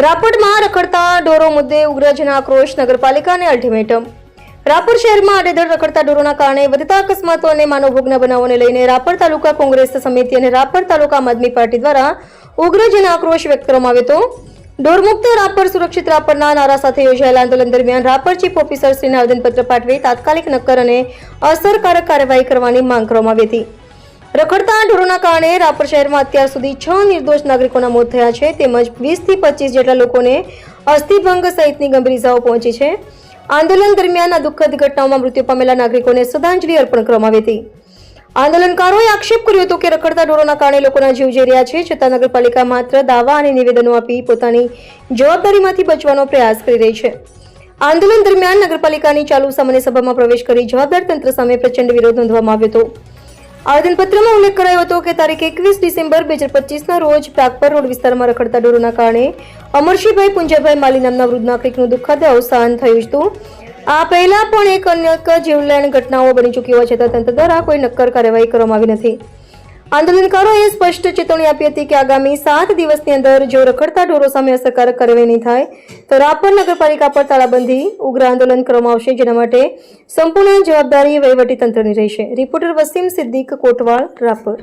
રાપરમાં રખડતા ઢોરો મુદ્દે ઉગ્ર જનાક્રોશ, નગરપાલિકાને અલ્ટિમેટમ। રાપર શહેરમાં આડેધડ રખડતા ઢોરોના કારણે વધતા અકસ્માતો અને માનવભોગના બનાવોને લઈને રાપર તાલુકા કોંગ્રેસ સમિતિ અને રાપર તાલુકા આમ આદમી પાર્ટી દ્વારા ઉગ્ર જનાક્રોશ વ્યક્ત કરવામાં આવ્યો હતો। ઢોરમુક્ત રાપર, સુરક્ષિત રાપરના નારા સાથે યોજાયેલા આંદોલન દરમિયાન રાપર ચીફ ઓફિસર શ્રીને આવેદનપત્ર પાઠવી તાત્કાલિક નક્કર અને અસરકારક કાર્યવાહી કરવાની માંગ કરવામાં આવી હતી। રખડતા ઢોરોના કારણે રાપર શહેરમાં અત્યાર સુધી 6 નિર્દોષ નાગરિકોના મોત થયા છે, તેમજ 20 થી 25 જેટલા લોકોને અસ્થિભંગ સહિતની ગંભીર ઇજાઓ પહોંચી છે। આંદોલન દરમિયાન આ દુઃખદ ઘટનાઓમાં મૃત્યુ પામેલા નાગરિકોને શ્રદ્ધાંજલિ અર્પણ કરવામાં આવી હતી। આંદોલનકારોએ આક્ષેપ કર્યો હતો કે રખડતા ઢોરોના કારણે લોકોના જીવ જઈ રહ્યા છે, છતાં નગરપાલિકા માત્ર દાવા અને નિવેદનો આપી પોતાની જવાબદારીમાંથી બચવાનો પ્રયાસ કરી રહી છે। આંદોલન દરમિયાન નગરપાલિકાની ચાલુ સામાન્ય સભામાં પ્રવેશ કરી જવાબદાર તંત્ર સામે પ્રચંડ વિરોધ નોંધવામાં આવ્યો હતો। આવેદનપત્રમાં ઉલ્લેખ કરાયો હતો કે તારીખ 21 ડિસેમ્બર 2025ના રોજ પ્રાગપર રોડ વિસ્તારમાં રખડતા ઢોરોના કારણે અમરશીભાઈ પુંજાભાઈ માલી નામના વૃદ્ધ નાગરિકનું દુઃખદ અવસાન થયું હતું। આ પહેલા પણ એક અન્ય જીવલેણ ઘટનાઓ બની ચૂકી હોવા છતાં તંત્ર દ્વારા કોઈ નક્કર કાર્યવાહી કરવામાં આવી નથી। આંદોલનકારોએ સ્પષ્ટ ચેતવણી આપી હતી કે આગામી 7 દિવસની અંદર જો રખડતા ઢોરો સામે અસરકારક કાર્યવાહી નહીં થાય તો રાપર નગરપાલિકા પર તાળાબંધી ઉગ્ર આંદોલન કરવામાં આવશે, જેના માટે સંપૂર્ણ જવાબદારી વહીવટી તંત્રની રહેશે। રિપોર્ટર વસીમ સિદ્દીક, કોટવાળ, રાપર।